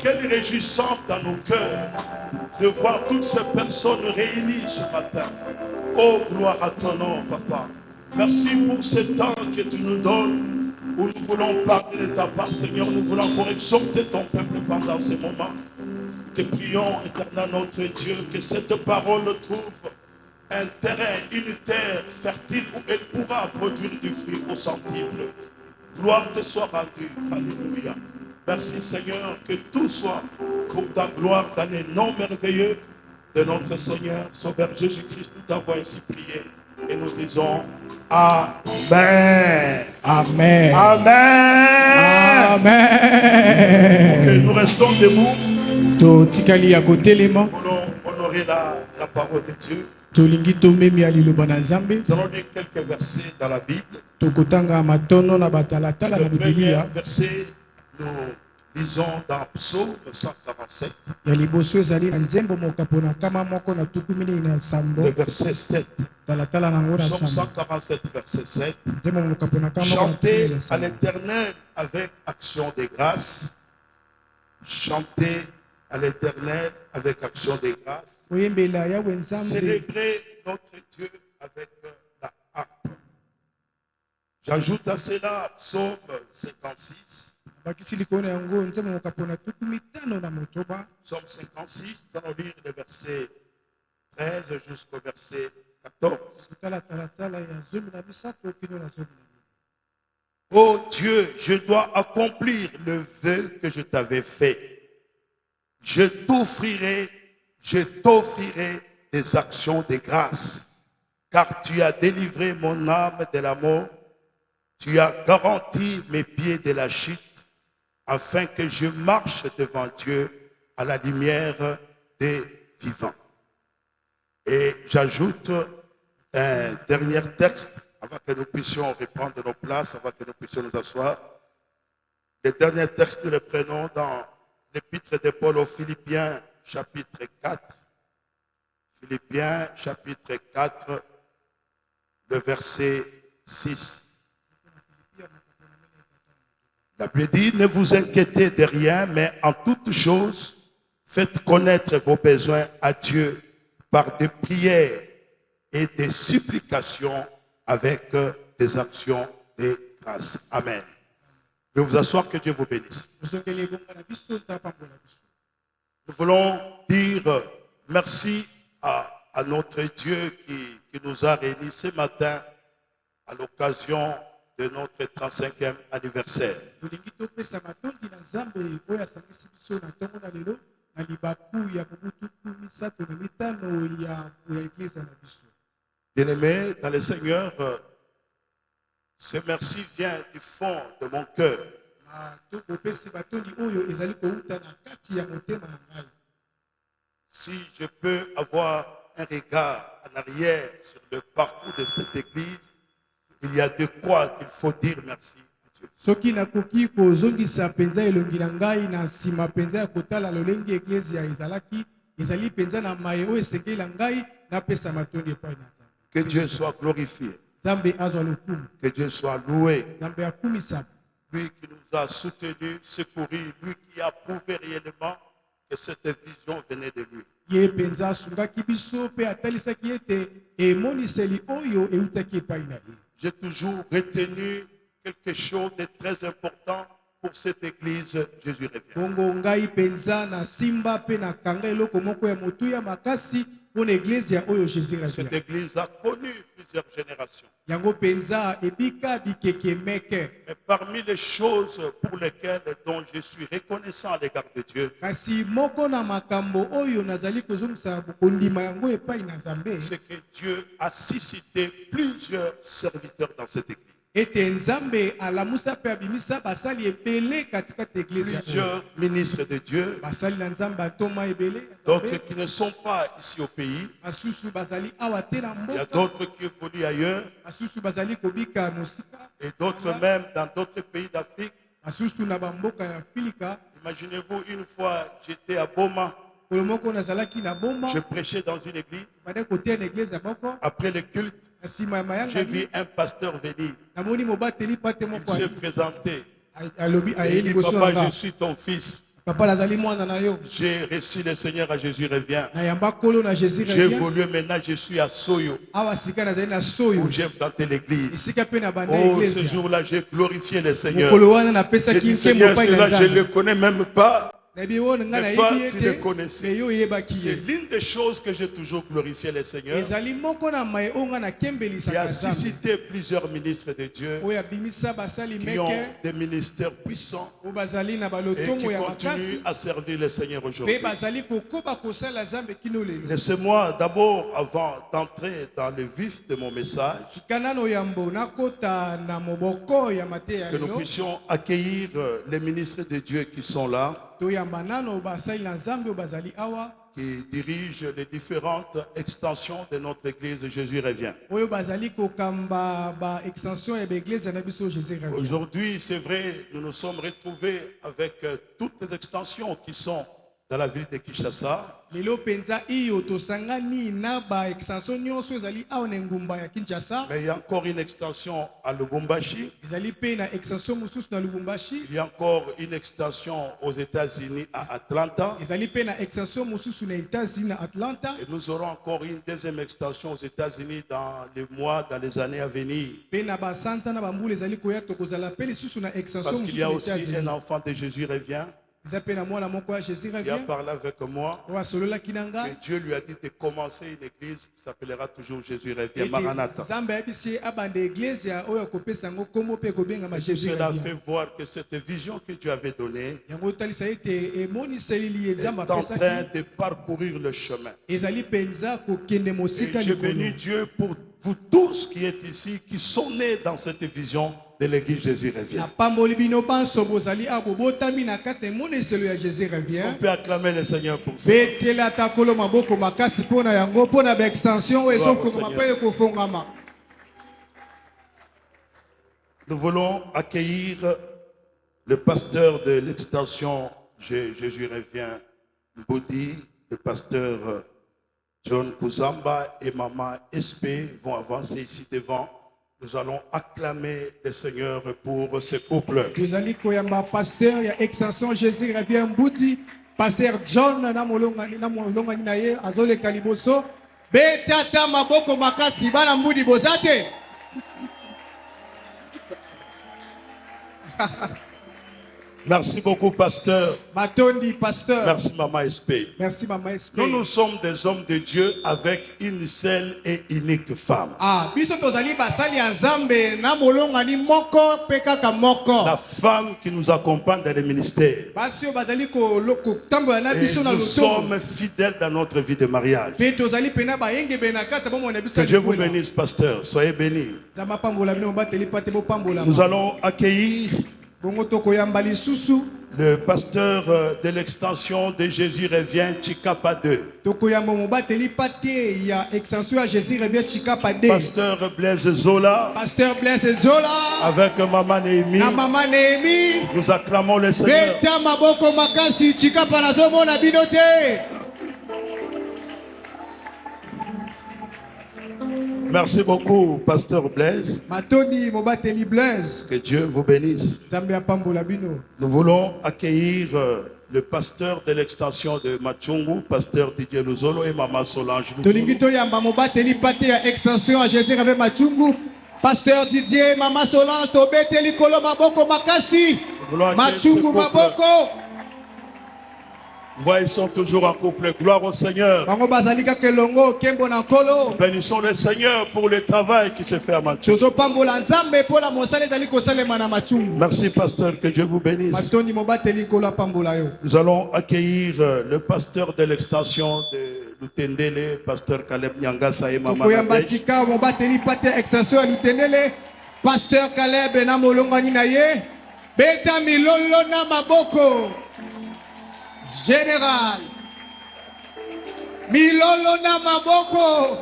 quelle réjouissance dans nos cœurs de voir toutes ces personnes réunies ce matin. Oh, gloire à ton nom, Papa. Merci pour ce temps que tu nous donnes, où nous voulons parler de ta part, Seigneur. Nous voulons encore exhorter ton peuple pendant ces moments. Te prions, éternel notre Dieu, que cette parole trouve un terrain, une terre fertile où elle pourra produire du fruit au centuple. Gloire te soit rendue. Alléluia. Merci Seigneur, que tout soit pour ta gloire dans les noms merveilleux de notre Seigneur, Sauveur Jésus-Christ. Nous t'avons ainsi prié et nous disons Amen. Amen. Amen. Amen. Ok, nous restons debout. To tikali ya kotelema. Nous voulons honorer la parole de Dieu. Tolingi tomemi aliloba na Nzambe. Nous allons lire quelques versets dans la Bible. Tokotanga matono na batalatala na Le premier Biblia. verset, nous lisons dans Psaume 147. Ya liboso ezali na nzembo mokapona kama moko na tukumini na sambo. Le verset 7. Talatala na ngora Psaume sambo. 147, verset 7. Nzembo mokapona kama moko na Chantez tukumini na à sambo. l'Éternel avec action de grâce. Chantez à l'Éternel avec action de grâce. Oyembela yawe Nzambe. Célébrez notre Dieu avec la harpe. J'ajoute à cela Psaume 56. Bakisi likona yango nzembo mokapona tukumitano na motoba. Psaume 56, nous allons lire le verset 13 jusqu'au verset 14. Talatala ya zomi na misato kino na zomi na misato. Oh Dieu, je dois accomplir le vœu que je t'avais fait. Je t'offrirai des actions de grâce, car tu as délivré mon âme de la mort, tu as garanti mes pieds de la chute, afin que je marche devant Dieu à la lumière des vivants. Et j'ajoute un dernier texte, avant que nous puissions reprendre nos places, avant que nous puissions nous asseoir. Le dernier texte, nous le prenons dans l'épître de Paul aux Philippiens, chapitre 4. Philippiens, chapitre 4, le verset 6. La Bible dit, ne vous inquiétez de rien, mais en toutes choses, faites connaître vos besoins à Dieu par des prières et des supplications avec des actions de grâce. Amen. Je vais vous asseoir, que Dieu vous bénisse. Nous voulons dire merci à notre Dieu qui nous a réunis ce matin à l'occasion de notre 35e anniversaire. Bien-aimé dans le Seigneur, ce merci vient du fond de mon cœur. Si je peux avoir un regard en arrière sur le parcours de cette église, il y a de quoi qu'il faut dire merci à Dieu. Soki nakoki kozongisa penza elongi na ngai na sima penza ya kotala lolenge eklezia ezalaki ezali penza na maye oyo esengeli ngai napesa matondi epai na Nzambe. Que Dieu soit glorifié. Nzambe azwa lokumu. Que Dieu soit loué. Nzambe akumisa. Lui qui nous a soutenus, secourus, lui qui a prouvé réellement que cette vision venait de lui. Ye penza asungaki biso pe atalisaki ete emoniseli oyo eutaki epai na ye. J'ai toujours retenu quelque chose de très important pour cette église. Jésus revient. Bongo ngai penza na simba pe na kanga eloko moko ya motuya makasi pour l'église ya oyo Jésus revient. Cette église a connu plusieurs générations. Yango penza ebika bikeke meke. Mais parmi les choses pour lesquelles dont je suis reconnaissant à l'égard de Dieu, kasi moko na makambo oyo nazali kozongisa kondima yango epai na Nzambe, c'est que Dieu a suscité plusieurs serviteurs dans cette église. Ete Nzambe alamusa pe abimisa basali ebele katika église. Plusieurs ministres de Dieu, basali na Nzambe atoma ebele. D'autres qui ne sont pas ici au pays. Asusu bazali awa te na mboka. Il y a d'autres qui évoluent ailleurs. Asusu bazali kobika mosika. Et d'autres même dans d'autres pays d'Afrique. Asusu na bamboka ya Afrika. Imaginez-vous, une fois j'étais à Boma. Je prêchais dans une église. Après le culte, j'ai vu un pasteur venir. Il s'est présenté. Et il dit, papa, je suis ton fils. Papa nazali mwana na yo. J'ai reçu le Seigneur à Jésus revient. Na yamba kolo na Jésus J'ai revient. évolué, maintenant je suis à Soyo, Awa sika nazali na soyo. où j'ai planté l'église. Isika pe na banda Oh, église. ce jour-là, j'ai glorifié le Seigneur. Mokolo wana na pesa J'ai dit, ki Seigneur, nkembo pa cela, je ne ina le connais même pas. Na bi wona nga na Mais toi, yebi tu le ete. connaissais. Me yo yebaki C'est ye. l'une des choses que j'ai toujours glorifié le Seigneur. Ezali moko na mai onga na kembelisa Il a kazambe. suscité plusieurs ministres de Dieu Oya bimisa basali qui ont meke. des ministères puissants O bazali na et qui balotongo ya continuent makasi. à servir le Seigneur Pe aujourd'hui. bazali kokoba kosala nzambe kino lelo. Laissez-moi d'abord, avant d'entrer dans le vif de mon message, Kanano yambo nakota na moboko ya mate ya que nous lelo. puissions accueillir les ministres de Dieu qui sont là, To yamba nano basali na nzambe o bazali awa. qui dirigent les différentes extensions de notre église Jésus revient. Oyo bazali kokamba ba extension ya église na biso Jésus revient. Aujourd'hui, c'est vrai, nous nous sommes retrouvés avec toutes les extensions qui sont dans la ville de Kinshasa. Lelo penza iyo tosangani na ba extension nyonso ezali awa na ngumba ya Kinshasa. Mais il y a encore une extension à Lubumbashi. Ezali pe na extension mosusu na Lubumbashi. Il y a encore une extension aux États-Unis à Atlanta. Ezali pe na extension mosusu na États-Unis na Atlanta. Et nous aurons encore une deuxième extension aux États-Unis dans les mois, dans les années à venir. Pe na ba santa na bambula ezali koya tokozala pe lisusu na extension Parce qu'il y mosusu a na aussi un États-Unis. enfant de Jésus revient. Eza pe na mwana moko ya Jésus Il a revient. parlé avec moi. Wa solola kinanga. Et Dieu lui a dit de commencer une église qui s'appellera toujours Jésus revient. Maranatha. Zamba yebisi abande église ya oyo kopesa ngo kombo pe kobenga ma Et tout Jésus cela revient. fait voir que cette vision que Dieu avait donnée Yango talisa ete emoniseli li est ezamba en pesa train de parcourir le chemin. ezali penza kokende Et mosika je bénis likolo. Dieu pour vous tous qui êtes ici, qui sont nés dans cette vision de l'église Jésus revient. Na pamboli bino banso bozali abo botami na kate moniselo ya Jésus Est-ce qu'on revient. peut acclamer le Seigneur pour ça? Betela takolo maboko makasi pona yango pona ba extension oyo Gloire au ezofungama Seigneur. pe kofungama. Nous voulons accueillir le pasteur de l'extension Jésus revient, Mbodi, le pasteur John Kuzamba et Maman SP vont avancer ici devant. Nous allons acclamer le Seigneur pour ce couple. Tozali koyamba pasteur ya extension Jésus revient Mbudi. Pasteur John na molonga na ye azoleka liboso. Betata maboko makasi bana Mbudi bozate. Merci beaucoup, pasteur. Matondi pasteur. Merci, Maman SP. Merci Maman SP. Nous sommes des hommes de Dieu avec une seule et unique femme. Ah, biso tozali basali ya Nzambe na molonga ni moko pe kaka moko. La femme qui nous accompagne dans les ministères. Basi oyo bazali ko tambola na Et biso na nous lotongo. sommes fidèles dans notre vie de mariage. Pe tozali pena ba yenge be na kata bomo na biso. Que Dieu vous bénisse, pasteur. Soyez bénis. Zama pambola bino bateli pate bo pambola. Nous allons accueillir Bongo toko yamba lisusu. le pasteur de l'extension de Jésus revient, Chikapa 2. Toko yamba mo bateli pate ya extension ya Jésus revient Chikapa 2. Pasteur Blaise Zola Pasteur Blaise Zola. avec Maman Néhémie. Na mama Néhémie. Nous acclamons le Seigneur. Beta maboko makasi Chikapa nazomo na bino te. Merci beaucoup, pasteur Blaise. Matoni mo bateli Blaise. Que Dieu vous bénisse. Zambia pambola bino. Nous voulons accueillir le pasteur de l'extension de Machungu, pasteur Didier Luzolo et Maman Solange. Nous Tolingi to yamba mo bateli pate ya extension à Jésus avec Machungu. Pasteur Didier, Maman Solange, to beteli kolo maboko makasi. voulons accueillir ce Machungu couple. maboko. Voyez, ils sont toujours en couple. Gloire au Seigneur. Bango bazalika kelongo kembo na kolo. Bénissons le Seigneur pour le travail qui se fait à Machungu. Tozo pambola nzambe pola mosale zali kosalema na Machungu. Merci, pasteur. Que Dieu vous bénisse. Matoni mo bateli kolo pambola yo. Nous allons accueillir le pasteur de l'extension de Lutendele, pasteur Caleb Nyangasa et Maman Tokoyamba Nadej. sika mo bateli pate extension ya Lutendele. Pasteur Caleb na molongani na ye. Beta milolo na maboko. Général. Milolo na maboko.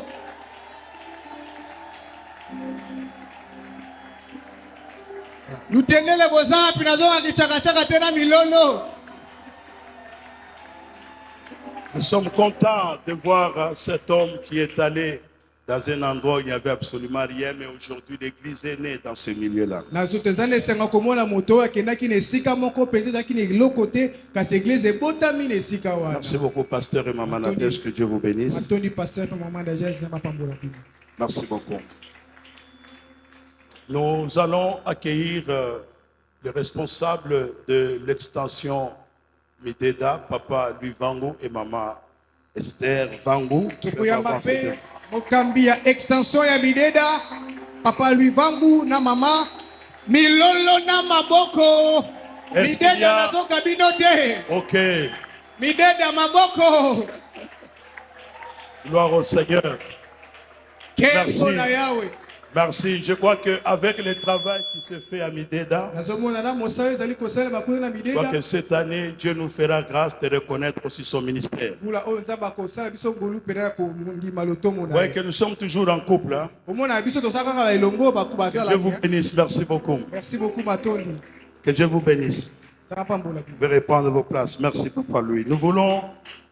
Lutendele boza pinazonga kichaka tena milolo. Nous sommes contents de voir cet homme qui est allé dans un endroit où il n'y avait absolument rien, mais aujourd'hui l'église est née dans ce milieu-là. Merci Merci beaucoup, pasteur et maman Nadège, que Dieu vous bénisse. Merci beaucoup. Nous allons accueillir le responsable de l'extension Mideda, papa Louis Vangu et maman Esther Vangu. Mokambi ya extension ya Mideda, papa Louis Vangu na mama Milolo na maboko. Mideda nazoka binote. Ok. Mideda maboko. Gloire au Seigneur. Merci. Merci. Merci. Je crois qu'avec le travail qui se fait à Mideda, je crois que cette année, Dieu nous fera grâce de reconnaître aussi son ministère. Vous voyez que nous sommes toujours en couple. Hein? Que Dieu vous bénisse. Merci beaucoup. Merci beaucoup, Matoni. Que Dieu vous bénisse. Vous pouvez reprendre vos places. Merci, Papa Louis. Nous voulons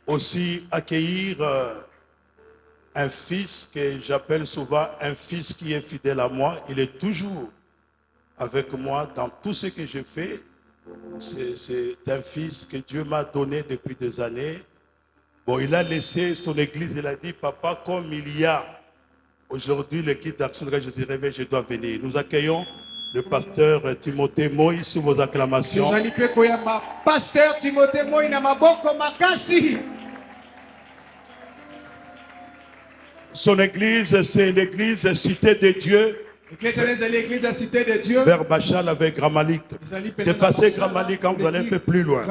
aussi accueillir un fils que j'appelle souvent un fils qui est fidèle à moi. Il est toujours avec moi dans tout ce que je fais. C'est un fils que Dieu m'a donné depuis des années. Bon, il a laissé son église, il a dit, papa, comme il y a aujourd'hui l'équipe d'action, je dirais, je dois venir. Nous accueillons le pasteur Timothée Moïse sous vos acclamations. Pasteur Timothée Moïse na maboko makasi. Son église, c'est l'église Cité de Dieu. L'église Cité de Dieu. Vers Bachal avec Gramalik. Dépassez Gramalik quand vous allez un peu plus loin.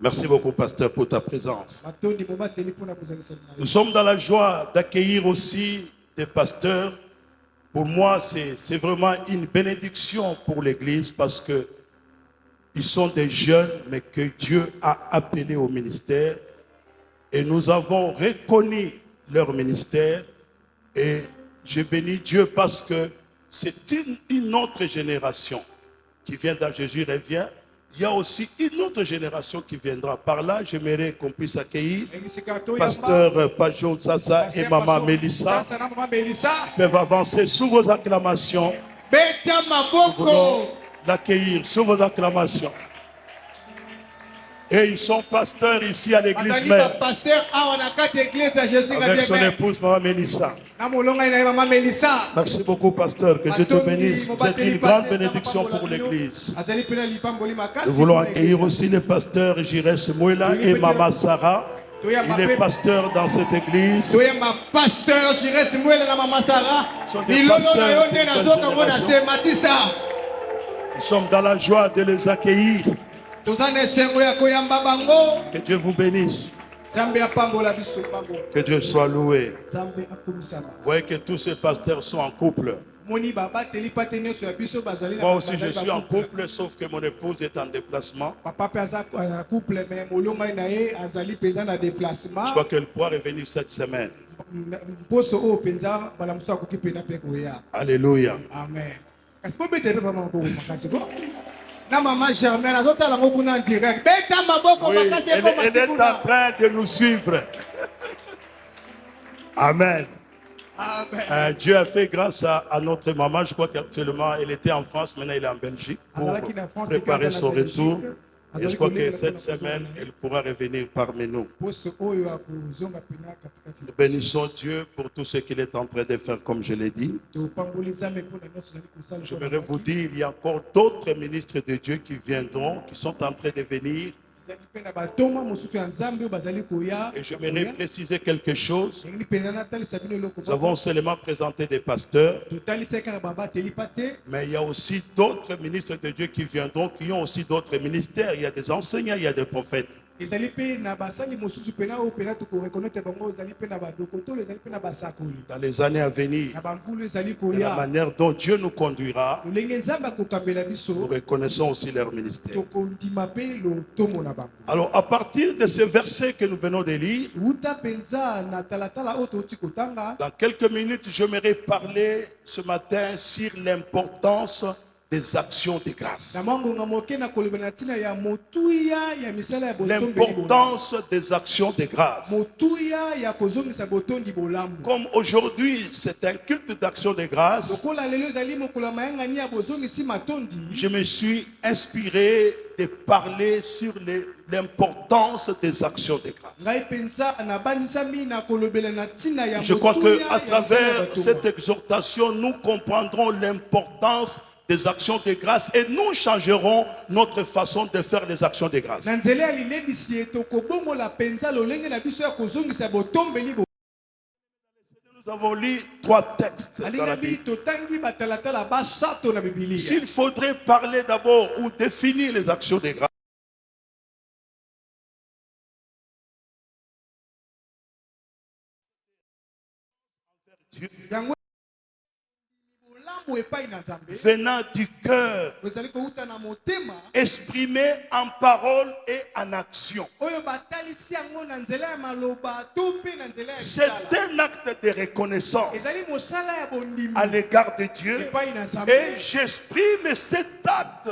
Merci beaucoup, pasteur, pour ta présence. Nous sommes dans la joie d'accueillir aussi des pasteurs. Pour moi, c'est vraiment une bénédiction pour l'église parce que ils sont des jeunes, mais que Dieu a appelés au ministère. Et nous avons reconnu leur ministère et je bénis Dieu parce que c'est une autre génération qui vient dans Jésus revient. Il y a aussi une autre génération qui viendra. Par là, j'aimerais qu'on puisse accueillir pasteur Pajon Sassa et maman Mélissa. Ils peuvent avancer sous vos acclamations. Nous voulons l'accueillir sous vos acclamations. Et ils sont pasteurs ici à l'église mère. Avec son épouse, maman Mélissa. Merci beaucoup, pasteur. Que Dieu te bénisse. Vous êtes une grande bénédiction pour l'église. Nous voulons accueillir aussi le pasteur Jires Mouela et maman Sarah. Il est pasteur dans cette église. Ils sont des pasteurs de nous sommes dans la joie de les accueillir. Que Dieu vous bénisse. Que Dieu soit loué. Vous voyez que tous ces pasteurs sont en couple. Moi aussi je suis en couple, sauf que mon épouse est en déplacement. Je crois qu'elle pourra revenir cette semaine. Alléluia. Amen. Na maman Germaine, en direct. Oui, elle est en train de nous suivre. Amen. Amen. Dieu a fait grâce à notre maman. Je crois qu'actuellement, elle était en France, maintenant elle est en Belgique pour préparer son retour. Et je crois que cette semaine, elle pourra revenir parmi nous. Nous bénissons Dieu pour tout ce qu'il est en train de faire, comme je l'ai dit. Je voudrais vous dire, il y a encore d'autres ministres de Dieu qui viendront, qui sont en train de venir. Et j'aimerais préciser quelque chose. Nous avons seulement présenté des pasteurs, mais il y a aussi d'autres ministres de Dieu qui viendront, qui ont aussi d'autres ministères. Il y a des enseignants, il y a des prophètes. Dans les années à venir, de la manière dont Dieu nous conduira, nous reconnaissons aussi leur ministère. Alors, à partir de ce verset que nous venons de lire, dans quelques minutes, j'aimerais parler ce matin sur l'importance des actions de grâce. Na mangonga moke na kolobela na ntina ya motuya ya misala ya botombeli bolamu. L'importance des actions de grâce. Motuya ya kozongisa botondi bolamu. Comme aujourd'hui, c'est un culte d'action de grâce, Lokola lelo ezali mokolo ya mayangani ya bozongisi matondi. je me suis inspiré de parler sur l'importance des actions de grâce. Ngai pensa na bandisami na kolobela na ntina ya Je crois motuya qu'à ya misala ya travers botonga. cette exhortation, nous comprendrons l'importance des actions de grâce et nous changerons notre façon de faire les actions de grâce. Na nzela ya lilebisi eto kobongola penza lolenge na biso ya kozongisa botombeli bo. Nous avons lu 3 textes dans la Alingabi Bible. totangi batalatala basato na Biblia. S'il faudrait parler d'abord ou définir les actions de grâce, Dieu, Yango bolambo epai na Nzambe. venant du cœur, Ozali kouta na motema. exprimé en parole et en action. Oyo batalisi yango na nzela ya maloba to pe na nzela ya C'est misala. un acte de reconnaissance Ezali mosala ya bondimi à l'égard de Dieu epai na Nzambe. et j'exprime cet acte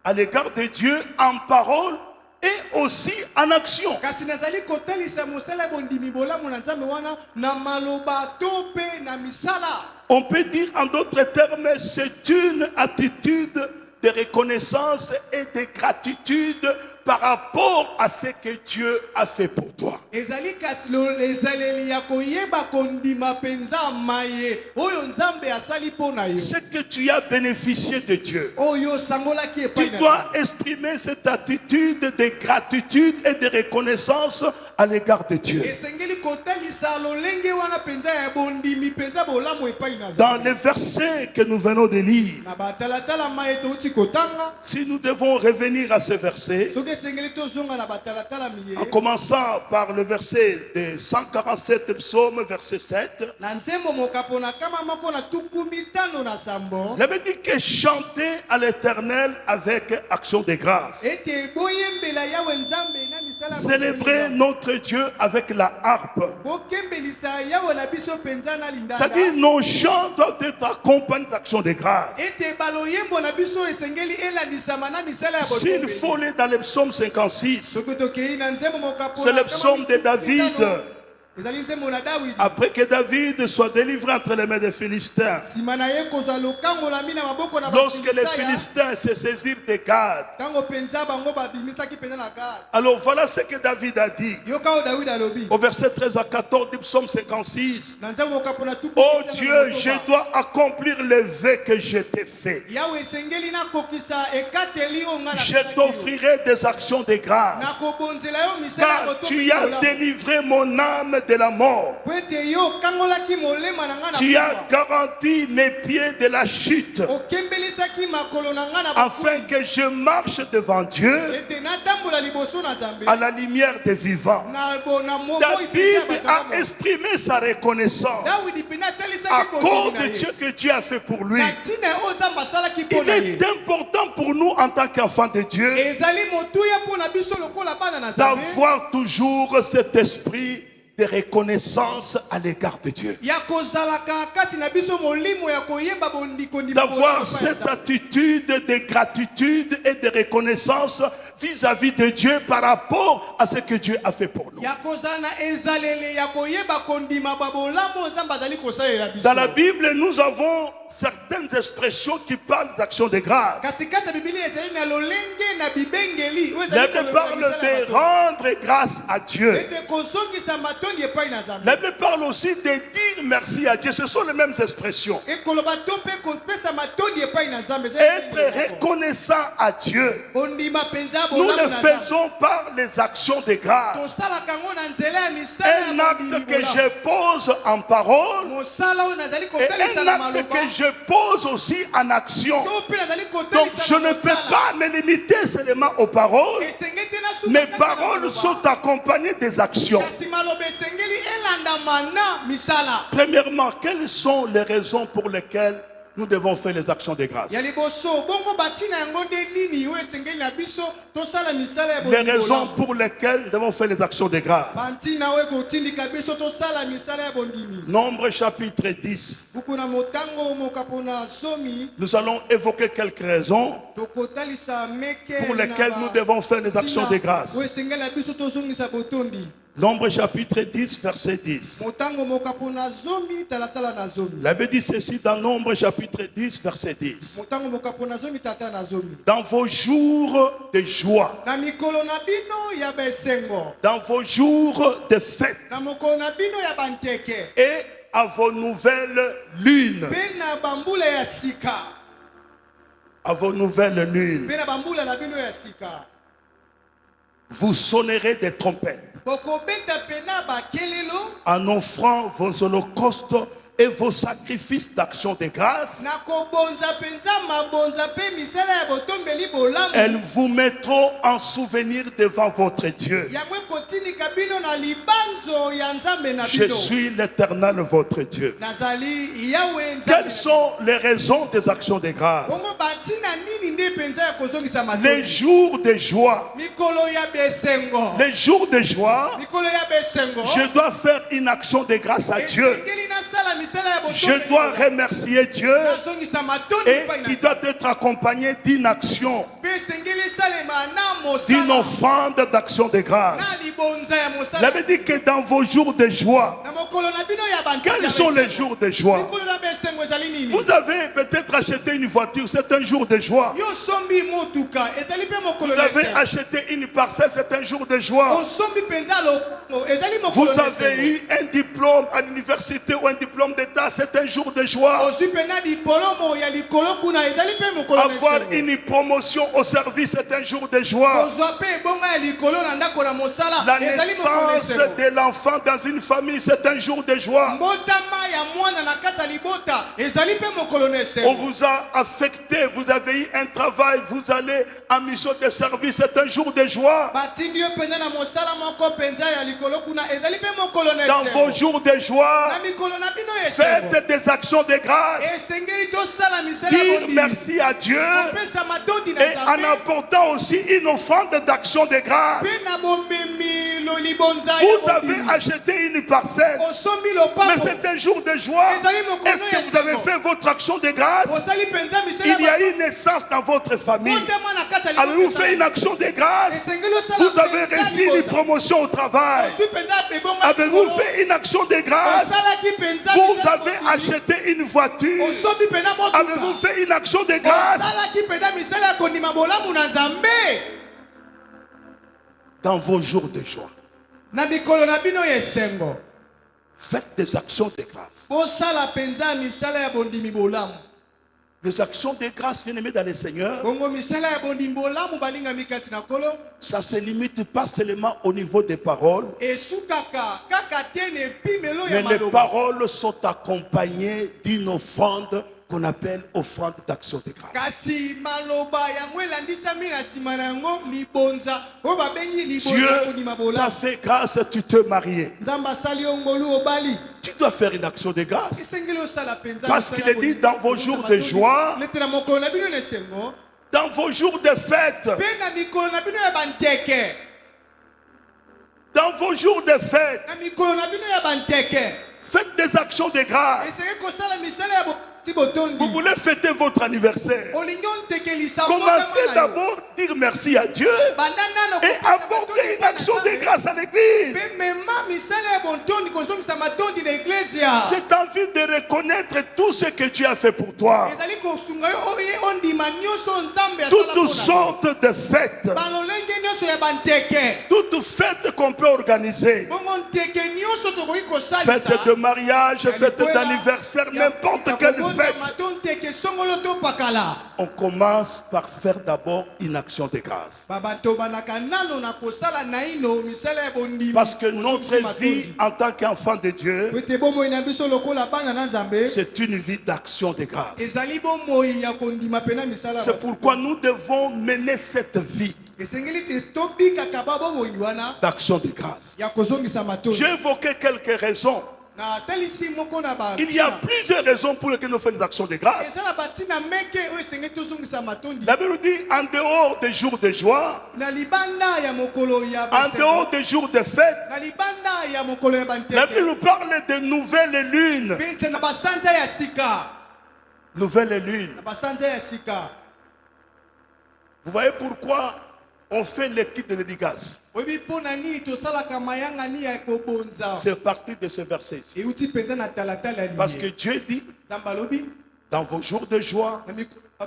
à l'égard de Dieu en parole et aussi en action. Kasi nazali kotalisa mosala ya bondimi bolamu na Nzambe wana na maloba to pe na misala. On peut dire en d'autres termes, c'est une attitude de reconnaissance et de gratitude par rapport à ce que Dieu a fait pour toi. Ezali kasi ezaleli ya koyeba kondima penza maye oyo Nzambe asali pona yo. Ce que tu as bénéficié de Dieu. Oyo sangolaki epai Tu na dois Nzambe. exprimer cette attitude de gratitude et de reconnaissance à l'égard de Dieu. Esengeli kotalisa lolenge wana penza ya bondimi penza bolamu epai na Dans Nzambe. les versets que nous venons de lire, Na batalatala maye touti kotanga. si nous devons revenir à ce verset, Soki esengeli tozonga na batalatala miye. en commençant par le verset de 147 psaume, verset 7, Na nzembo mokapona kama moko na tuku mitano na sambo. j'avais dit que chanter à l'Éternel avec action de grâce. Ete boyembela yawe Nzambe na misala. Célébrer notre Dieu avec la harpe. Bokembelisa yawe na biso penza na lindanda. C'est-à-dire nos chants doivent être accompagnés d'actions de grâce. Ete baloyembo na biso esengeli elandisama na misala ya S'il botombe. faut aller dans le psaume 56, Soki tokei na nzembo mokapona. c'est le kama psaume de tuku David. mitano. Ezali nzembo na Dawidi. Après que David soit délivré entre les mains des Philistins, Sima na ye kozwa lokangola mina maboko na lorsque les Bafilisaya. Philistins se saisirent de Gad, Tango penza bango babimisaki penza na Gad. alors voilà ce que David a dit. Yoka o Dawidi alobi. Au verset 13 à 14 du psaume 56. Na nzembo mokapona tuku Oh mitano Dieu, na je motoba. dois accomplir le vœu que je t'ai fait. Yawe esengeli nakokisa ekateli oyo nga Je nasalaki yo. t'offrirai des actions de grâce, Nakobonzela yo misala ya car botombe tu as bolamu. délivré mon âme de la mort. Po ete yo kangolaki molema na nga na Tu as kufa. garanti mes pieds de la chute, Okembelisaki makolo na nga na afin que je marche devant Dieu ete natambola liboso na Nzambe. à la lumière des vivants. Na moko David a exprimé sa reconnaissance Dawidi pena à atalisaki cause bondimi de na ye. ce que Dieu a fait pour lui. Na ntina oyo Nzambe asalaki mpo Il na ye. est important pour nous en tant qu'enfants de Dieu Ezali motuya mpo na biso lokola bana na Nzambe. d'avoir toujours cet esprit de reconnaissance à l'égard de Dieu. Ya kozalaka kati na biso molimo ya koyeba bondiko ndima D'avoir bolamu epai ya cette Nzambe. attitude de gratitude et de reconnaissance vis-à-vis de Dieu par rapport à ce que Dieu a fait pour nous. Ya kozala na ezalele ya koyeba kondima babolamu Nzambe azali kosalela biso. Dans la Bible, nous avons certaines expressions qui parlent d'actions de grâce. katikati ya Biblia ezali na lolenge na bibengeli oyo La ezali Bible kolobela parle misala ya de bato. rendre grâce à Dieu. Ete kozongisa matondi epai na Nzambe. La Bible parle aussi de dire merci à Dieu. Ce sont les mêmes expressions. ekoloba to mpe kopesa matondi epai na Nzambe. Ezali Être reconnaissant à Dieu. kondima penza Nous bolamu le na Nzambe. faisons par les actions de grâce. tosalaka ngo na nzela ya misala ya Un acte bondimi que bolamu. je pose en parole mosala oyo nazali et kotalisa un na acte maloba que je pose aussi en action. to mpe nazali Donc kotalisa je na ne peux mosala. pas me limiter seulement aux paroles. esengeli te nasuka Mes kaka na paroles maloba. sont accompagnées des actions. kasi maloba esengeli elandama na misala. Premièrement, quelles sont les raisons pour lesquelles nous devons faire les actions de grâce. ya liboso bongo batina yango nde nini oyo esengeli na biso tosala misala ya Les bondimi raisons bolamu. pour lesquelles nous devons faire les actions de grâce. bantina oyo ekotindika biso tosala misala ya bondimi. Nombre chapitre 10. buku na motango mokapo na zomi Nous allons évoquer quelques raisons tokotalisa meke pour na lesquelles nous devons faire les actions de grâce. oyo esengeli na biso tozongisa botondi. Nombre chapitre 10, verset 10. motango mokapo na zomi talatala na zomi. La Bible dit ceci dans Nombre chapitre 10, verset 10. motango mokapo na zomi talatala na zomi. Dans vos jours de joie, na mikolo na bino ya besengo, dans vos jours de fête na mokolo na bino ya banteke, et à vos nouvelles lunes, mpe na bambula ya sika, à vos nouvelles lunes, mpe na bambula na bino ya sika, vous sonnerez des trompettes bokobeta pena bakelelo en offrant vos holocaustes et vos sacrifices d'action de grâce. na kobonza penza mabonza mpe misala ya botombeli bolamu. Elles vous mettront en souvenir devant votre Dieu. yango ekotindika bino na libanzo ya nzambe na Je bino. suis l'Éternel votre Dieu. nazali yawe nzambe Quelles na sont les raisons des actions de grâce? bongo batina nini nde penza ya kozongisa Les matondi. jours de joie. mikolo ya besengo, Les jours de joie, mikolo ya besengo, je dois faire une action de grâce à Dieu. esengeli nasala misala ya Je botombeli dois bolamu. remercier Dieu nazongisa matondi et epai na qui doit être accompagné d'une action, mpe esengeli esalema na d'une mosala offrande d'action de grâce. na libonza ya La mosala. Bible dit que dans vos jours de joie, na mokolo na bino ya bantu quels sont les jours de joie? mikolo na besengo ezali nini? Vous avez peut-être acheté une voiture, c'est un jour de joie. yo sombi motuka ezali mpe mokolo Vous na avez esengo. acheté une parcelle, c'est un jour de joie. osombi mpenza lopango ezali Vous mokolo na avez esengo. eu un diplôme à l'université ou un diplôme d'État, c'est un jour de joie. ozwi mpena dipolomo ya likolo kuna ezali mpe mokolo na Avoir esengo. une promotion au service, c'est un jour de joie. kozwa mpe ebongo ya likolo na ndako na mosala La ezali mokolo na naissance esengo. de l'enfant dans une famille, c'est un jour de joie. mbotama ya mwana na kati ya libota ezali mpe mokolo na On esengo. vous a affecté, vous avez eu un travail, vous allez en mission de service, c'est un jour de joie. batindi yo mpenza na mosala moko mpenza ya likolo kuna ezali mpe mokolo na Dans vos esengo. jours de joie, na mikolo na bino ya esengo faites des actions de grâce. esengeli tosala misala ya Dire bondimi. merci à Dieu kopesa matondi na et en nzambe apportant aussi une offrande d'action de grâce. mpe na bomemi libonza ya Vous avez bondimi. acheté une parcelle, osombi mais lopango c'est un jour de joie. Est-ce que vous avez fait votre action de grâce? osali mpenza misala Il y a eu naissance dans votre famille. motema na kati ya Avez-vous fait une action de grâce? esengeli osala Vous avez mpenza reçu une libonza. promotion au travail. oswi mpenza ebongo ya Avez-vous likolo. fait une action de grâce? osalaki mpenza Vous misala avez bondimi. acheté une voiture. osombi mpenza Avez-vous motuka fait une action de grâce? osalaki mpenza misala ya kondima bolamu na nzambe. Dans vos jours de joie, na mikolo na bino ya esengo faites des actions de grâce. bosala mpenza misala ya bondimi bolamu. Des actions de grâce, bien-aimés dans le Seigneur, bongo misala ya bondimi bolamu balingami kati na kolo ça ne se limite pas seulement au niveau des paroles, esukaka kaka te na epimelo ya mais les maloba. paroles sont accompagnées d'une offrande qu'on appelle offrande d'action de grâce. kasi maloba yango elandisami na nsima na yango libonza oyo babengi libonza Dieu ya kondima t'a bolamu. fait grâce, tu te maries. nzambe asali yo ngolu obali Tu dois faire une action de grâce. esengeli osala mpenza Parce misala qu'il ya est dit bondimi dans vos bolamu. jours de joie, letela mokolo na bino na esengo dans vos jours de fête, mpe na mikolo na bino ya banteke dans vos jours de fête, na mikolo na bino ya banteke faites des actions de grâce. esengeli kosala misala ya ti botondi. Vous voulez fêter votre anniversaire. olingi ontekelisa Commencez d'abord à dire merci à Dieu et apportez une action de grâce à l'église. mpe mema misala ya botondi kozongisa matondi na eglesia. C'est en vue de reconnaître tout ce que Dieu a fait pour toi. ezali kosunga yo oye ondima nyonso nzambe asala Toutes mpona yo. sortes de fêtes, balolenge nyonso ya banteke toutes fêtes qu'on peut organiser. bongo nteke nyonso tokoki Fête de mariage, fête d'anniversaire, n'importe quelle fête. mato nteke songolo to pakala. On commence par faire d'abord une action de grâce. babato banaka nano na kosala naino misala ya bondimi. Parce que notre vie en tant qu'enfant de Dieu, ete bomoi na biso lokola bana na nzambe c'est une vie d'action de grâce. ezali bomoi ya kondima pena misala. C'est pourquoi nous devons mener cette vie esengeli te tobikaka ba bomoi wana d'action de grâce. ya kozongisa matondi. J'ai évoqué quelques raisons Na talisi moko na ba. Il y a plusieurs raisons pour lesquelles nous faisons des actions de grâce. Eza na batina meke oyo esengeli tozongisa matondi. La Bible dit en dehors des jours de joie, Na libanda ya mokolo ya en basengo. dehors des jours de fête, Na libanda ya mokolo ya la banteke. Bible nous parle de nouvelles lunes. Pente na basanza ya sika. Nouvelles lunes. Na basanza ya sika. Vous voyez pourquoi on fait les kits de dédicace. Oyebi mpona nini tosalaka mayanga ni ya kobonza. C'est parti de ce verset ici. Euti mpenza na talatala liye. Parce que Dieu dit, Nzambe alobi dans vos jours de joie,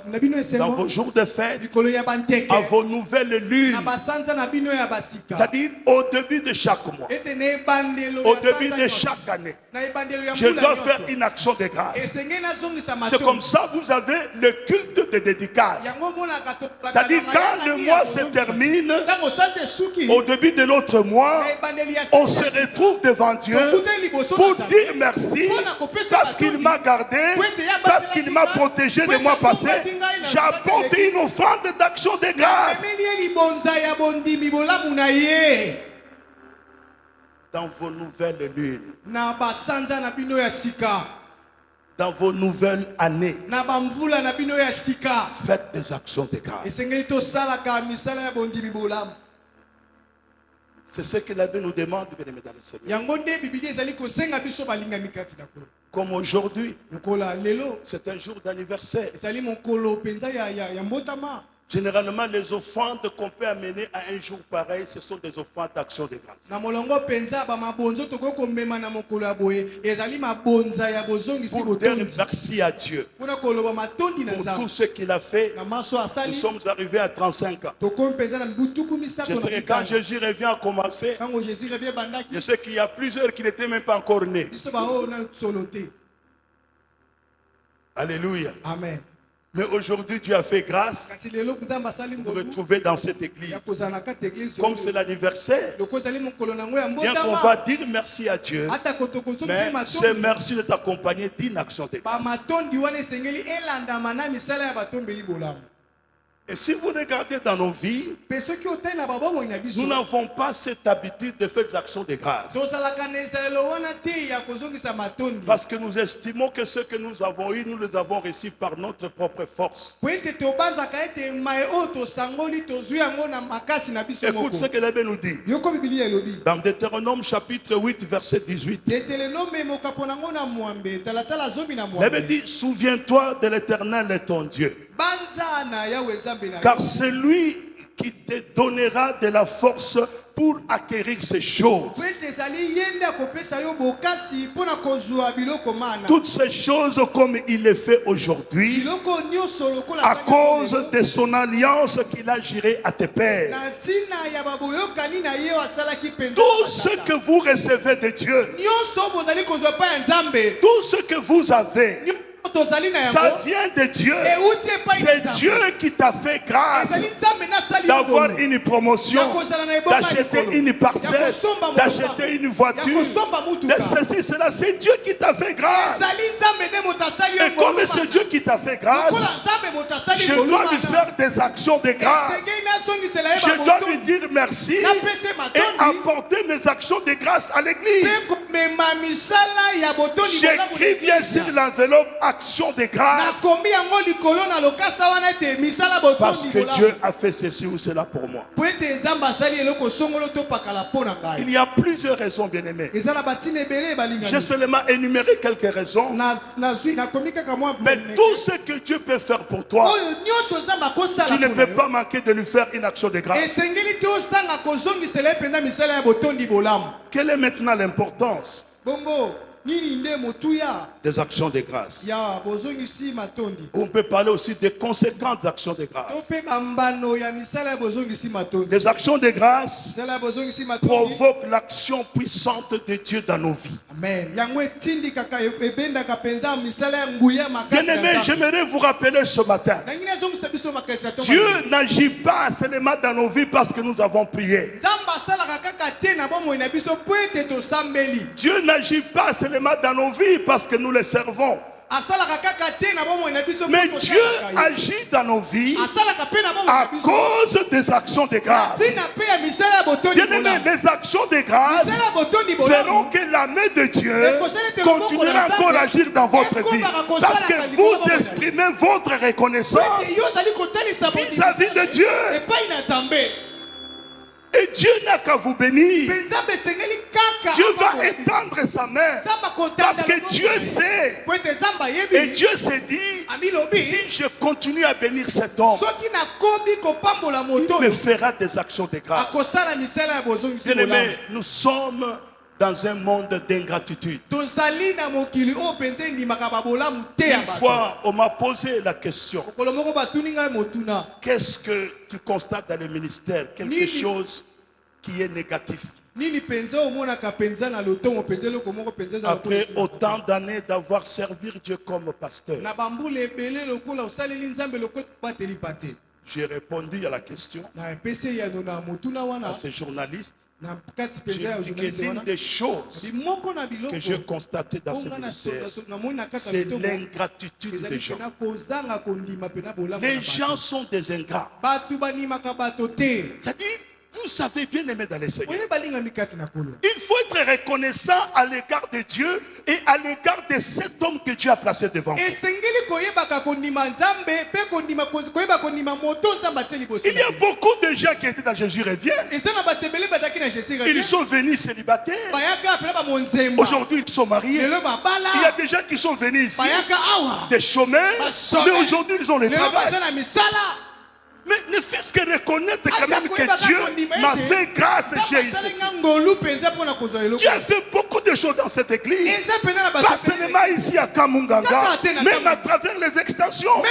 na bino dans esengo vos jours de fête, mikolo ya banteke. à vos nouvelles lunes, Na basanza na bino ya basika. c'est-à-dire au début de chaque mois, Ete na ebandelo au ya début sanza de nyonso. chaque année, Na ebandelo ya je mbula dois nyonso. faire une action de grâce. Esengeli nazongisa C'est comme matondi. ça vous avez le culte de dédicace. Yango monaka topaka C'est-à-dire na quand mayanga le ni mois ya se bozongi. termine, Ntango sante suki. au début de l'autre mois, Na ebandeli ya on sika. se retrouve devant Dieu Tokutani liboso pour na Nzambe. dire merci parce qu'il m'a gardé, parce qu'il m'a protégé le mois passé. J'apporte une offrande d'action de grâce. Emeli ye libonza ya bondimi bolamu na ye. Dans vos nouvelles lunes, Na basanza na bino ya sika. dans vos nouvelles années, Na bamvula na bino ya sika. faites des actions de grâce. Esengeli tosalaka misala ya bondimi bolamu. C'est ce que la Bible nous demande, bien-aimés dans le Seigneur. Yango nde Biblia ezali kosenga biso balingami kati na kolo. Comme aujourd'hui, Mokola lelo c'est un jour d'anniversaire. ezali mokolo penza ya mbotama. Généralement, les offrandes qu'on peut amener à un jour pareil, ce sont des offrandes d'action de grâce. Na molongo penza ba mabonzo toko komema na mokolo ya boye ezali mabonza ya bozongi si Pour dire botondi. merci à Dieu Pona koloba matondi na pour tout Nzambe. ce qu'il a fait. Na maso Nous asali sommes arrivés à 35 ans. toko penza na butuku misako Je sais que quand Jésus revient à commencer, Kango Jésus revient je bandaki. sais qu'il y a plusieurs qui n'étaient même pas encore nés. Biso ba o na solote. Alléluia. Amen. Mais aujourd'hui, Dieu a fait grâce Kasi lelo Nzambe asali de vous ngobu. retrouver dans cette église. Ya kozana kati église. Comme c'est l'anniversaire, loko ezali mokolo nango ya bien qu'on va mbotama. dire merci à Dieu, Ata kotoko so mais se c'est matondi. merci de t'accompagner d'une action de Ba grâce. matondi wana esengeli elandama na misala ya batombeli bolamu. Et si vous regardez dans nos vies, Pe soki otai na babomoi na biso. nous n'avons pas cette habitude de faire des actions de grâce. Tozalaka na esalelo wana te ya kozongisa matondi. Parce que nous estimons que ce que nous avons eu, nous les avons reçus par notre propre force. Po ete tobanzaka ete mae oyo tosangoli tozwi yango na makasi na biso Écoute moko. ce que la Bible nous dit. Yoko Biblia elobi. Dans Deutéronome chapitre 8, verset 18. Deutéronome emokapo nango na mwambe talatala zomi na La Bible mwambe. dit, souviens-toi de l'Éternel ton Dieu. Banza na Yahweh Nzambe na Car yo. c'est lui qui te donnera de la force pour acquérir ces choses. Po ete ezali ye nde akopesa yo bokasi mpona kozwa biloko mana. Toutes ces choses comme il les fait aujourd'hui, Biloko nyonso lokola à asali cause yango lelo. de son alliance qu'il a juré à tes pères. Na ntina ya baboyokani na ye oyo asalaki penza. Tout ce que vous recevez de Dieu, nyonso bozali kozwa pa ya Nzambe. tout ce que vous avez, Nyonso tozali na ça yango. vient de Dieu. Euti epai na C'est Nzambe. Dieu qui t'a fait grâce Ezali Nzambe nasali d'avoir yo une promotion, d'acheter une parcelle, d'acheter une voiture, de ceci, cela. C'est Dieu qui t'a fait grâce. ezali Nzambe nde moto asali yo Et comme c'est Dieu qui t'a fait grâce, lokola Nzambe moto asali je dois lui faire des actions de grâce. esengeli nazongisela ye Je dois lui bamoto dire merci napese et matondi apporter mes actions de grâce à l'église. mpe komema misala ya botondi J'écris bien sur l'enveloppe action de grâce nakombi yango likolo na lokasa wana ete misala parce botondi que Dieu a fait ceci ou cela pour moi. po ete Nzambe asali eloko songolo topakala mpo na Il ngai y a plusieurs raisons, bien-aimés. eza na batina ebele J'ai balingani seulement énuméré quelques raisons. nakomi kaka mwa Mais tout ce que Dieu peut faire pour toi, oyo nyonso Nzambe akosala tu ne mpo na peux yo. pas manquer de lui faire une action de grâce. esengeli te osanga kozongisela ye mpenza misala ya botondi bolamu Quelle est maintenant l'importance bongo nini nde motuya des actions de grâce? ya bozongisi matondi On peut parler aussi des conséquentes actions de to grâce. mpe bambano ya misala ya bozongisi matondi Les actions de grâce misala ya bozongisi matondi provoquent l'action puissante de Dieu dans nos vies. amen yango etindikaka ebendaka mpenza misala ya nguya makasi ya Bien-aimés, Nzambe. j'aimerais vous rappeler ce matin. nangi nazongisa biso makasi ya tonga Dieu n'agit pas seulement dans nos vies parce que nous avons prié. Nzambe asalaka kaka te na bomoi na biso mpo ete tosambeli Dieu n'agit pas seulement dans nos vies parce que nous le servons. Mais Dieu agit dans nos vies à cause des actions de grâce. Bien-aimés, les actions de grâce feront que la main de Dieu continuera encore à agir dans votre vie. Parce que vous exprimez votre reconnaissance vis-à-vis de Dieu. Et Dieu n'a qu'à vous bénir. Dieu va étendre sa main. Parce que Dieu sait. Et Dieu s'est dit, si je continue à bénir cet homme, il me fera des actions de grâce. Bien-aimés, nous sommes dans un monde d'ingratitude. Une fois, on m'a posé la question, qu'est-ce que tu constates dans le ministère? Quelque chose qui est négatif. Après autant d'années d'avoir servi Dieu comme pasteur, j'ai répondu à la question à ces journalistes. J'ai dit que l'une des choses que j'ai constatées dans ce ministère, c'est l'ingratitude des gens. Les gens sont des ingrats. C'est-à-dire, vous savez bien aimer dans les Seigneurs. Il faut être reconnaissant à l'égard de Dieu et à l'égard de cet homme que Dieu a placé devant vous. Il y a beaucoup de gens qui étaient dans Jésus revient. Ils sont venus célibataires. Aujourd'hui, ils sont mariés. Il y a des gens qui sont venus ici, des chômeurs, mais aujourd'hui, ils ont le travail. Mais ne fût-ce que reconnaître quand même que Dieu m'a fait grâce et j'ai eu ceci. Dieu a fait beaucoup de choses dans cette église. Pas seulement ici à Kamunganga, même à travers les extensions.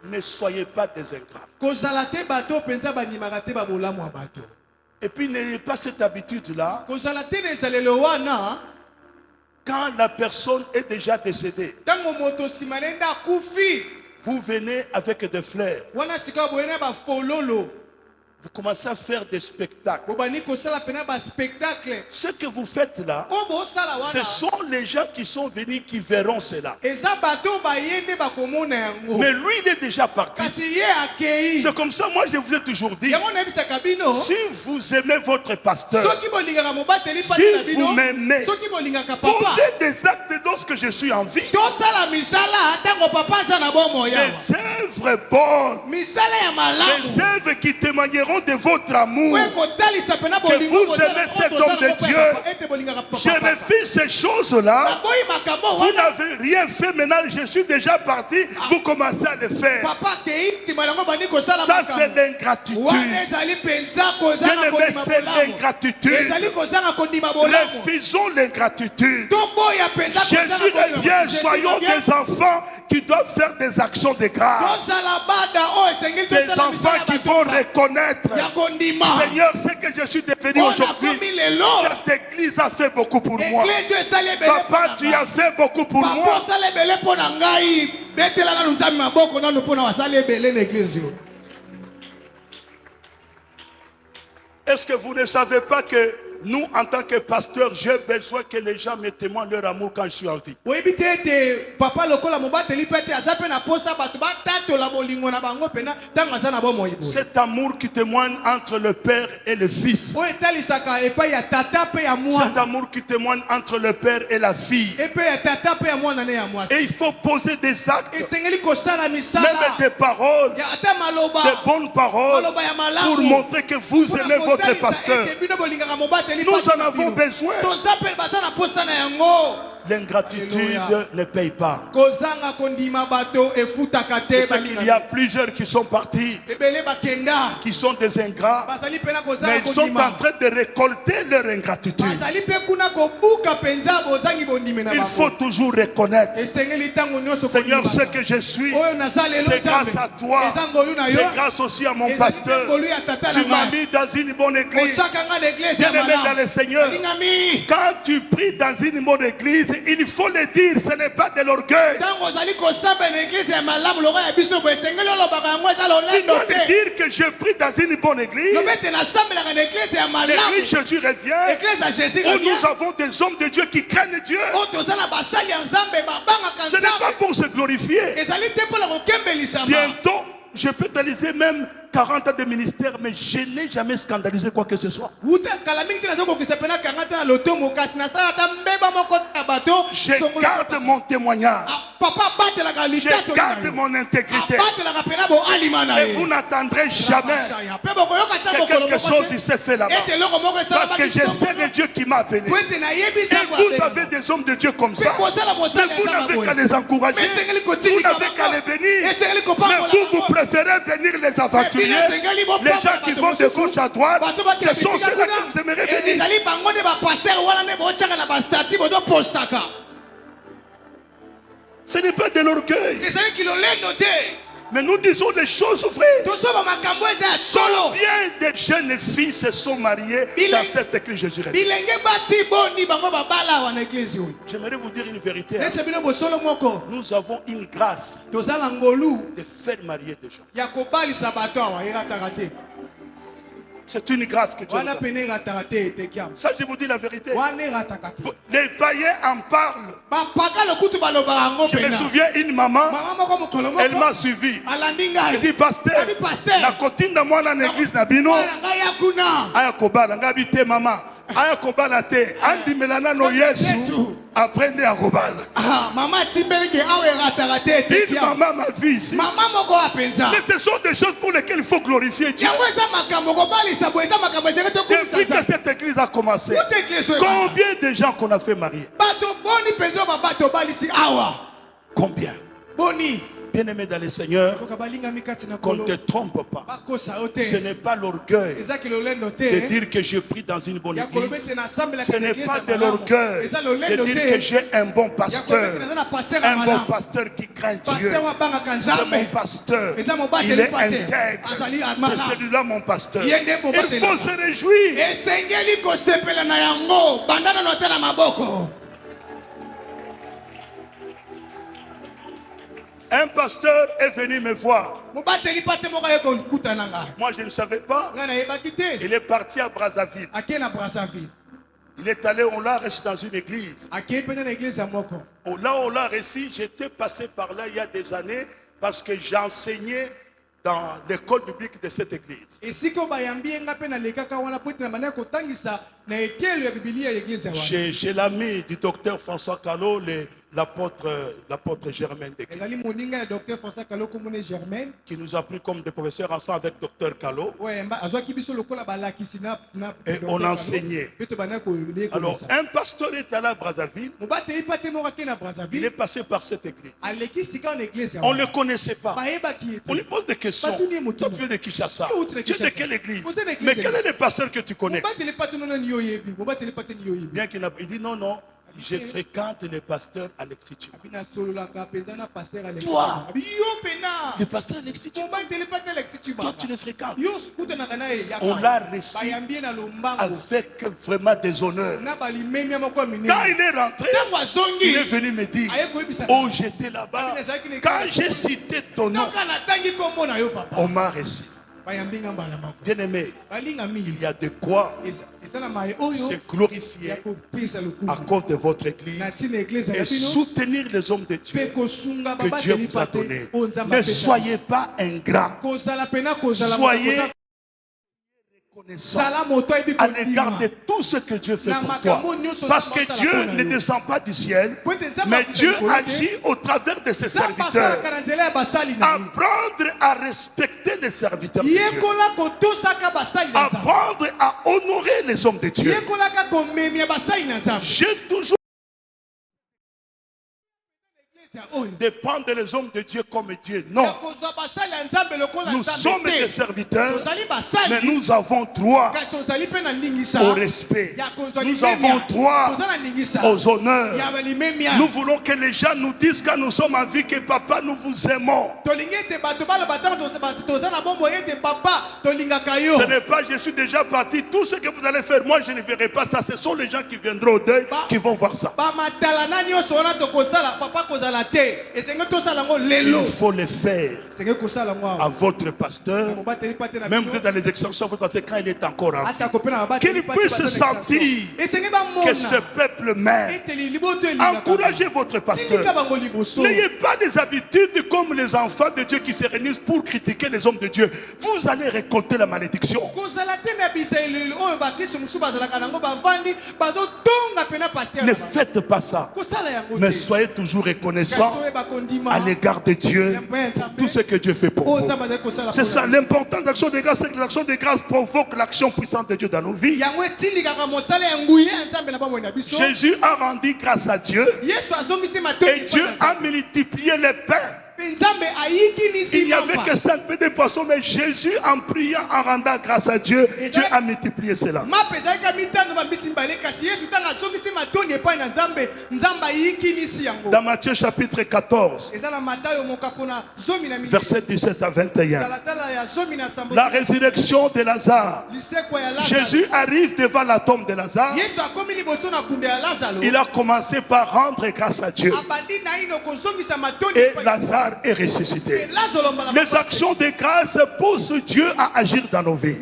Ne soyez pas des ingrats. Et puis n'ayez pas cette habitude-là. Quand la personne est déjà décédée, vous venez avec des fleurs. Vous commencez à faire des spectacles. Ce que vous faites là, ce sont les gens qui sont venus qui verront cela. Mais lui, il est déjà parti. C'est comme ça, moi je vous ai toujours dit, si vous aimez votre pasteur, si vous m'aimez, posez des actes lorsque je suis en vie. Des œuvres bonnes, des œuvres qui témoigneront de votre amour, que vous aimez cet homme de Dieu. Je refuse ces choses-là. Vous n'avez rien fait, maintenant je suis déjà parti, vous commencez à le faire. Ça c'est l'ingratitude. Bien-aimé, c'est l'ingratitude. Refusons l'ingratitude. Jésus revient, soyons des enfants qui doivent faire des actions de grâce. Des enfants qui vont reconnaître, Seigneur, ce que je suis devenu aujourd'hui, cette église a fait beaucoup pour moi. Papa, tu as fait beaucoup pour moi. Est-ce que vous ne savez pas que nous, en tant que pasteurs, j'ai besoin que les gens me témoignent leur amour quand je suis en vie. Cet amour qui témoigne entre le Père et le Fils. Cet amour qui témoigne entre le Père et la fille. Et il faut poser des actes, même des paroles, des bonnes paroles, pour montrer que vous aimez votre pasteur. Nous en avons besoin. L'ingratitude ne paye pas. C'est ça qu'il y a plusieurs qui sont partis, qui sont des ingrats, mais ils sont en train de récolter leur ingratitude. Il faut toujours reconnaître, Seigneur, ce que je suis, c'est grâce à toi, c'est grâce aussi à mon pasteur. Tu m'as mis dans une bonne église. Bien-aimé dans le Seigneur, quand tu pries dans une bonne église, l'église, il faut le dire, ce n'est pas de l'orgueil. Tu dois le dire que je prie dans une bonne église. L'église Jésus revient, où nous avons des hommes de Dieu qui craignent Dieu. Ce n'est pas pour se glorifier. Bientôt, je peux te laisser même 40 ans de ministère, mais je n'ai jamais scandalisé quoi que ce soit. Je garde mon témoignage. Je garde mon intégrité. Et vous n'attendrez jamais que quelque chose s'est fait là-bas. Parce que je sais le Dieu qui m'a appelé. Et vous avez des hommes de Dieu comme ça. Mais vous n'avez qu'à les encourager. Vous n'avez qu'à les bénir. Mais vous préférez bénir les aventuriers. Les gens qui vont de gauche à droite, ce sont ceux-là que vous aimeriez bénir. Ce n'est pas de l'orgueil. Mais nous disons les choses vraies. Combien de jeunes filles se sont mariées dans cette église Jésus? J'aimerais vous dire une vérité. Nous avons une grâce de faire marier des gens. C'est une grâce que Dieu nous a fait. Ça, je vous dis la vérité. Les païens en parlent. Je me souviens, une maman, elle m'a suivi. Elle dit, pasteur, la cotine de moi dans l'église Nabino, aya kobala, ngabite maman, aya kobala te, andi melana no Yesu. Après, à Robal. Une maman m'a vu ici. Mais ce sont des choses pour lesquelles il faut glorifier Dieu. Depuis que cette église a commencé, combien de gens qu'on a fait marier? Combien? Bien-aimé dans le Seigneur, qu'on ne te trompe pas. Ce n'est pas l'orgueil de dire que je prie dans une bonne église. Ce n'est pas de l'orgueil de dire que j'ai un bon pasteur. Un bon pasteur qui craint Dieu. C'est mon pasteur. Il est intègre. C'est celui-là mon pasteur. Il faut se réjouir. Un pasteur est venu me voir. Moi, je ne savais pas. Il est parti à Brazzaville. Il est allé au Lares dans une église. Au Lares, j'étais passé par là il y a des années parce que j'enseignais dans l'école biblique de cette église. Chez l'ami du docteur François Callot, l'apôtre Germain qui nous a pris comme des professeurs ensemble avec docteur Callot. Et on enseignait. Alors, un pasteur est allé à Brazzaville. Il est passé par cette église. On ne le connaissait pas. On lui pose des questions. Toi, tu es de Kinshasa. Tu es de quelle église? Mais quel est le pasteur que tu connais? Bien qu'il dit non, non. Je fréquente les pasteurs Alexis Chimba. Toi, le pasteur Alexis Chimba, toi tu le fréquentes. On l'a reçu avec vraiment des honneurs. Quand il est rentré, il est venu me dire, oh j'étais là-bas. Quand j'ai cité ton nom, on m'a reçu. Bien-aimé, il y a de quoi se glorifier à cause de votre église et soutenir les hommes de Dieu que Dieu vous a donnés. Ne soyez pas ingrats. Soyez reconnaissant à l'égard de tout ce que Dieu fait pour toi. Parce que Dieu ne descend pas du ciel, mais Dieu agit au travers de ses serviteurs. Apprendre à respecter les serviteurs de Dieu. Apprendre à honorer les hommes de Dieu. J'ai toujours de prendre les hommes de Dieu comme Dieu. Non. Nous sommes des serviteurs, mais nous avons droit au respect. Nous avons droit aux honneurs. Nous voulons que les gens nous disent quand nous sommes en vie que papa, nous vous aimons. Ce n'est pas je suis déjà parti. Tout ce que vous allez faire, moi je ne verrai pas ça. Ce sont les gens qui viendront au deuil qui vont voir ça. Il faut le faire à votre pasteur. Même vous êtes dans les extensions, votre pasteur, quand il est encore en vie, qu'il puisse sentir que ce peuple m'aime. Encouragez votre pasteur. N'ayez pas des habitudes comme les enfants de Dieu qui se réunissent pour critiquer les hommes de Dieu. Vous allez récolter la malédiction. Ne faites pas ça. Mais soyez toujours reconnaissants à l'égard de Dieu pour tout ce que Dieu fait pour vous. C'est ça l'importance de l'action de grâce, c'est que l'action de grâce provoque l'action puissante de Dieu dans nos vies. Jésus a rendu grâce à Dieu et Dieu a multiplié les pains. Il n'y avait que 5 peu de poissons, mais Jésus, en priant, en rendant grâce à Dieu, Dieu a multiplié cela. Dans Matthieu chapitre 14, verset 17 à 21, la résurrection de Lazare. Jésus arrive devant la tombe de Lazare. Il a commencé par rendre grâce à Dieu. Et Lazare est ressuscité. Les actions de grâce poussent Dieu à agir dans nos vies.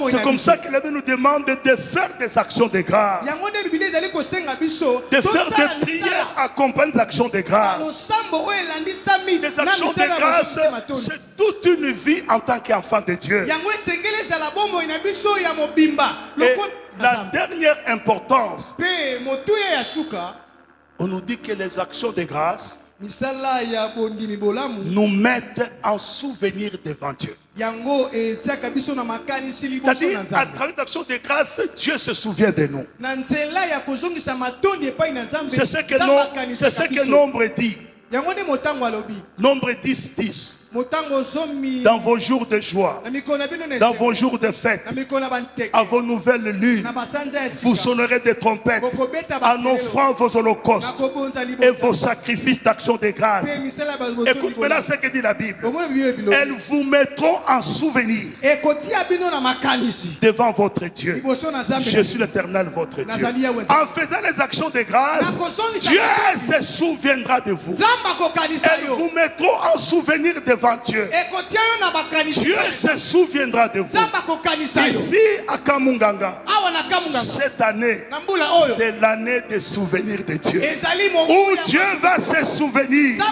C'est comme ça que la Bible nous demande de faire des actions de grâce. De faire des prières accompagnées d'actions de grâce. Les actions de grâce, c'est toute une vie en tant qu'enfant de Dieu. Et la dernière importance, on nous dit que les actions de grâce nous mettent en souvenir devant Dieu. C'est-à-dire, à travers l'action de grâce, Dieu se souvient de nous. C'est ce que Nombre dit. Nombre 10, 10. Dans vos jours de joie, dans vos jours de fête, à vos nouvelles lunes, vous sonnerez des trompettes en offrant vos holocaustes et vos sacrifices d'action de grâce. Écoute maintenant ce que dit la Bible. Elles vous mettront en souvenir devant votre Dieu. Je suis l'Éternel, votre Dieu. En faisant les actions de grâce, Dieu se souviendra de vous. Elles vous mettront en souvenir devant Dieu. Dieu se souviendra de vous. Ici à Kamunganga, cette année, c'est l'année des souvenirs de Dieu. Où Dieu va se souvenir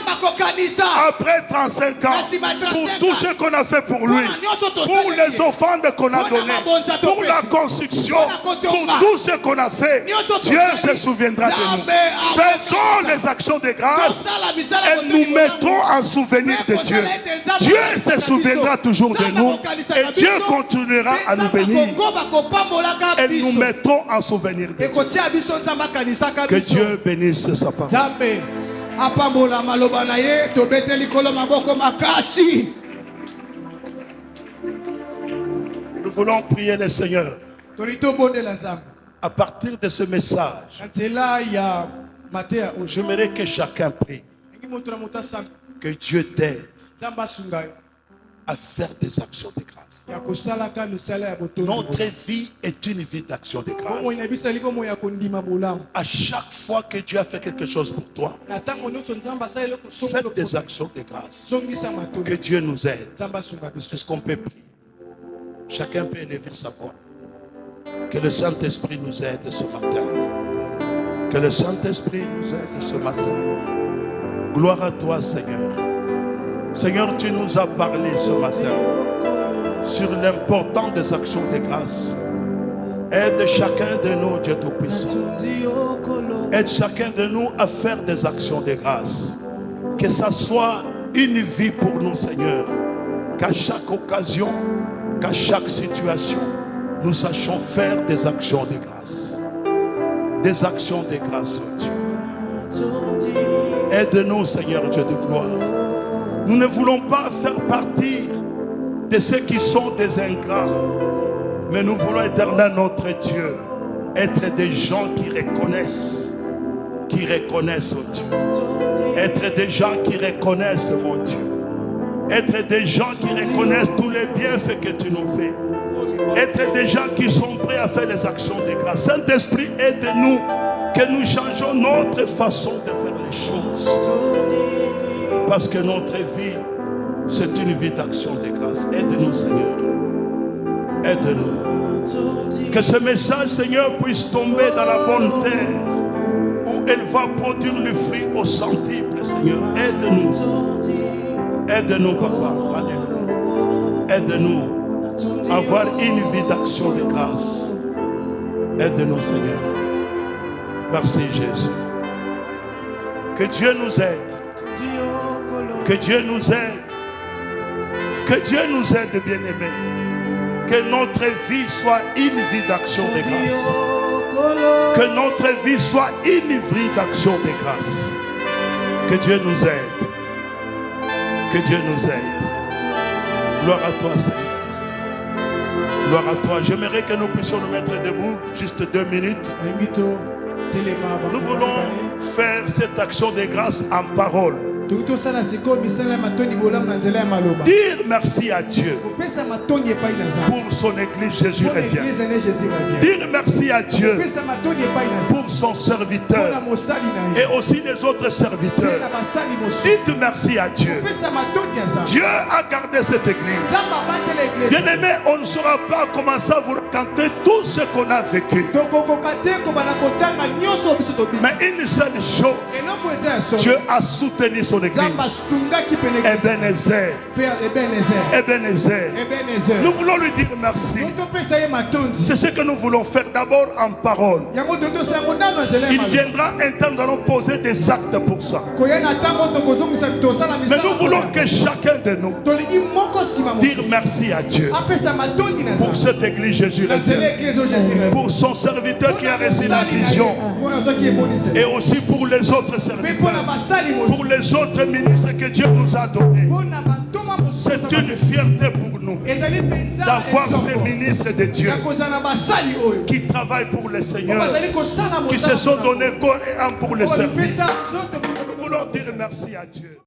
après 35 ans pour tout ce qu'on a fait pour lui, pour les offrandes qu'on a données, pour la construction, pour tout ce qu'on a fait. Dieu se souviendra de nous. Faisons les actions de grâce et nous mettrons en souvenir de Dieu. Dieu se souviendra toujours de nous et Dieu continuera à nous bénir et nous mettrons en souvenir de Dieu. Que Dieu bénisse sa parole. Nous voulons prier le Seigneur à partir de ce message. J'aimerais que chacun prie. Que Dieu t'aide à faire des actions de grâce. Notre vie est une vie d'action de grâce. À chaque fois que Dieu a fait quelque chose pour toi, faites des actions de grâce. Que Dieu nous aide. Est-ce qu'on peut prier? Chacun peut élever sa voix. Que le Saint-Esprit nous aide ce matin. Que le Saint-Esprit nous aide ce matin. Gloire à toi, Seigneur. Seigneur, tu nous as parlé ce matin sur l'importance des actions de grâce. Aide chacun de nous, Dieu Tout-Puissant. Aide chacun de nous à faire des actions de grâce. Que ça soit une vie pour nous, Seigneur. Qu'à chaque occasion, qu'à chaque situation, nous sachions faire des actions de grâce. des actions de grâce, oh Dieu. Aide-nous, Seigneur Dieu de gloire. Nous ne voulons pas faire partie de ceux qui sont des ingrats, mais nous voulons, Éternel notre Dieu, être des gens qui reconnaissent, oh Dieu. Être des gens qui reconnaissent, mon Dieu. Être des gens qui reconnaissent tous les bienfaits que tu nous fais. Être des gens qui sont prêts à faire les actions de grâce. Saint-Esprit, aide-nous que nous changeons notre façon de faire les choses. Parce que notre vie, c'est une vie d'action de grâce. Aide-nous, Seigneur. Aide-nous. Que ce message, Seigneur, puisse tomber dans la bonne terre où elle va produire le fruit au centuple, Seigneur. Aide-nous. Aide-nous, Papa. Alléluia. Aide-nous à avoir une vie d'action de grâce. Aide-nous, Seigneur. Merci, Jésus. Que Dieu nous aide. Que Dieu nous aide. Que Dieu nous aide, bien-aimés. Que notre vie soit une vie d'action de grâce. Que notre vie soit une vie d'action de grâce. Que Dieu nous aide. Que Dieu nous aide. Gloire à toi, Seigneur. Gloire à toi. J'aimerais que nous puissions nous mettre debout juste 2 minutes. Nous voulons faire cette action de grâce en parole. Dire merci à Dieu pour son église Jésus revient. Dire merci à Dieu pour son serviteur et aussi les autres serviteurs. Dites merci à Dieu. Dieu a gardé cette église. Bien aimé, on ne saura pas commencer à vous raconter tout ce qu'on a vécu. Mais une seule chose, Dieu a soutenu son église. Ebenezer. Nous voulons lui dire merci. C'est ce que nous voulons faire d'abord en parole. Il viendra un temps, nous allons poser des actes pour ça. Mais nous voulons que chacun de nous dire merci à Dieu pour cette église Jésus revient, pour son serviteur qui a reçu la vision, et aussi pour les autres serviteurs, pour les autres ministres que Dieu nous a donnés. C'est une fierté pour nous d'avoir ces ministres de Dieu qui travaillent pour le Seigneur, qui se sont donnés corps et âme pour le service. Nous voulons dire merci à Dieu.